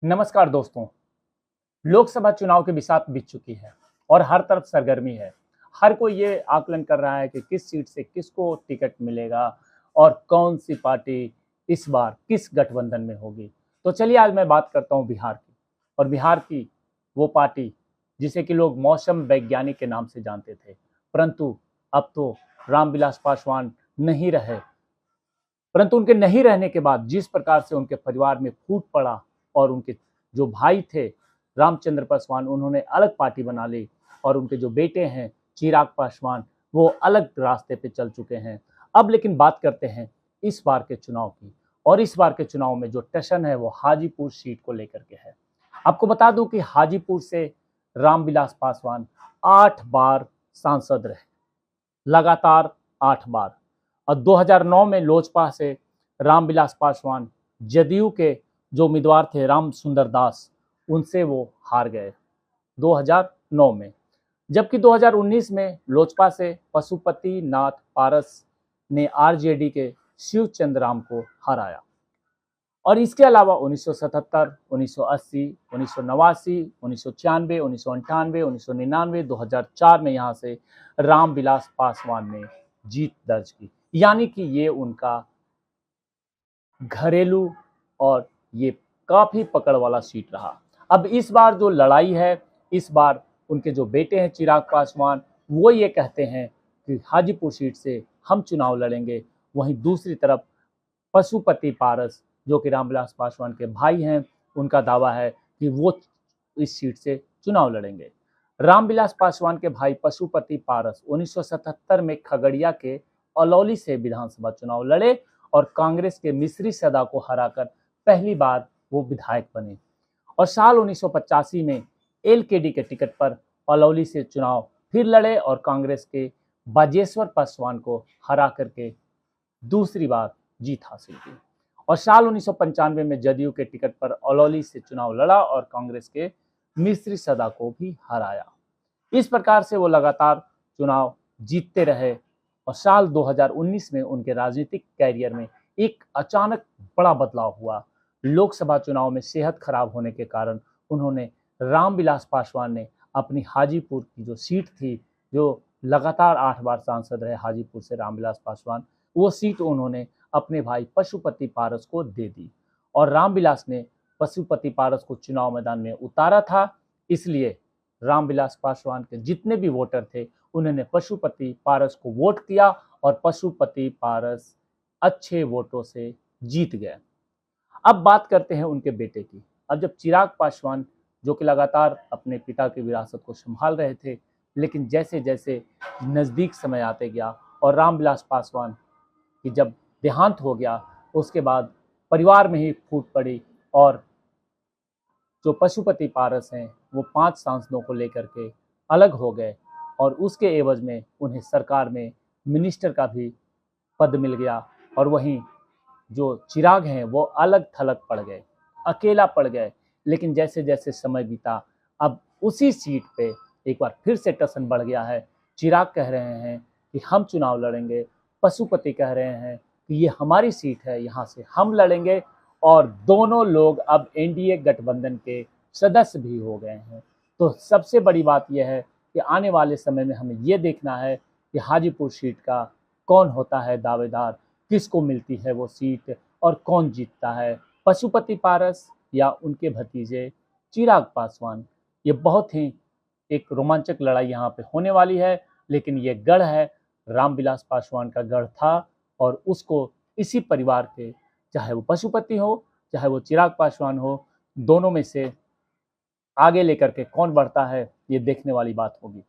नमस्कार दोस्तों। लोकसभा चुनाव की बिसात बीत चुकी है और हर तरफ सरगर्मी है। हर कोई ये आकलन कर रहा है कि किस सीट से किसको टिकट मिलेगा और कौन सी पार्टी इस बार किस गठबंधन में होगी। तो चलिए आज मैं बात करता हूँ बिहार की। और बिहार की वो पार्टी जिसे कि लोग मौसम वैज्ञानिक के नाम से जानते थे, परंतु अब तो रामविलास पासवान नहीं रहे। परंतु उनके नहीं रहने के बाद जिस प्रकार से उनके परिवार में फूट पड़ा और उनके जो भाई थे रामचंद्र पासवान, उन्होंने अलग पार्टी बना ली और उनके जो बेटे हैं चिराग पासवान, वो अलग रास्ते पे चल चुके हैं। अब लेकिन बात करते हैं इस बार के चुनाव की। और इस बार के चुनाव में जो टशन है वो हाजीपुर सीट को लेकर के है। आपको बता दूं कि हाजीपुर से रामविलास पासवान 8 बार सांसद रहे, लगातार 8 बार। और 2009 में लोजपा से रामविलास पासवान जदयू के जो उम्मीदवार थे राम सुंदर दास, उनसे वो हार गए 2009 में। जबकि 2019 में लोजपा से पशुपति नाथ पारस ने आरजेडी के शिव चंद्र राम को हराया। और इसके अलावा 1977, 1980, 1989, 1996, 1998, 1999, 2004 में यहाँ से रामविलास पासवान ने जीत दर्ज की। यानी कि ये उनका घरेलू और ये काफी पकड़ वाला सीट रहा। अब इस बार जो लड़ाई है, इस बार उनके जो बेटे हैं चिराग पासवान, वो ये कहते हैं कि हाजीपुर सीट से हम चुनाव लड़ेंगे। वहीं दूसरी तरफ पशुपति पारस जो कि रामविलास पासवान के भाई हैं, उनका दावा है कि वो इस सीट से चुनाव लड़ेंगे। रामविलास पासवान के भाई पशुपति पारस 1977 में खगड़िया के अलौली से विधानसभा चुनाव लड़े और कांग्रेस के मिश्री सदा को हराकर पहली बार वो विधायक बने। और साल 1985 में एलकेडी के टिकट पर अलौली से चुनाव फिर लड़े और कांग्रेस के बाजेश्वर पासवान को हरा करके दूसरी बार जीत हासिल की। और साल 1995 में जदयू के टिकट पर अलौली से चुनाव लड़ा और कांग्रेस के मिश्री सदा को भी हराया। इस प्रकार से वो लगातार चुनाव जीतते रहे। और साल 2019 में उनके राजनीतिक कैरियर में एक अचानक बड़ा बदलाव हुआ। लोकसभा चुनाव में सेहत खराब होने के कारण उन्होंने रामविलास पासवान ने अपनी हाजीपुर की जो सीट थी, जो लगातार 8 बार सांसद रहे हाजीपुर से रामविलास पासवान, वो सीट उन्होंने अपने भाई पशुपति पारस को दे दी। और रामविलास ने पशुपति पारस को चुनाव मैदान में उतारा था, इसलिए रामविलास पासवान के जितने भी वोटर थे उन्होंने पशुपति पारस को वोट किया और पशुपति पारस अच्छे वोटों से जीत गए। अब बात करते हैं उनके बेटे की। अब जब चिराग पासवान जो कि लगातार अपने पिता की विरासत को संभाल रहे थे, लेकिन जैसे जैसे नज़दीक समय आते गया और रामविलास पासवान की जब देहांत हो गया, उसके बाद परिवार में ही फूट पड़ी और जो पशुपति पारस हैं वो 5 सांसदों को लेकर के अलग हो गए और उसके एवज में उन्हें सरकार में मिनिस्टर का भी पद मिल गया। और वहीं जो चिराग हैं वो अलग थलग पड़ गए, अकेला पड़ गए। लेकिन जैसे जैसे समय बीता, अब उसी सीट पे एक बार फिर से टसन बढ़ गया है। चिराग कह रहे हैं कि हम चुनाव लड़ेंगे, पशुपति कह रहे हैं कि ये हमारी सीट है, यहाँ से हम लड़ेंगे। और दोनों लोग अब एनडीए गठबंधन के सदस्य भी हो गए हैं। तो सबसे बड़ी बात यह है कि आने वाले समय में हमें ये देखना है कि हाजीपुर सीट का कौन होता है दावेदार, किसको मिलती है वो सीट और कौन जीतता है, पशुपति पारस या उनके भतीजे चिराग पासवान। ये बहुत ही एक रोमांचक लड़ाई यहाँ पे होने वाली है। लेकिन ये गढ़ है, रामविलास पासवान का गढ़ था और उसको इसी परिवार के, चाहे वो पशुपति हो चाहे वो चिराग पासवान हो, दोनों में से आगे लेकर के कौन बढ़ता है, ये देखने वाली बात होगी।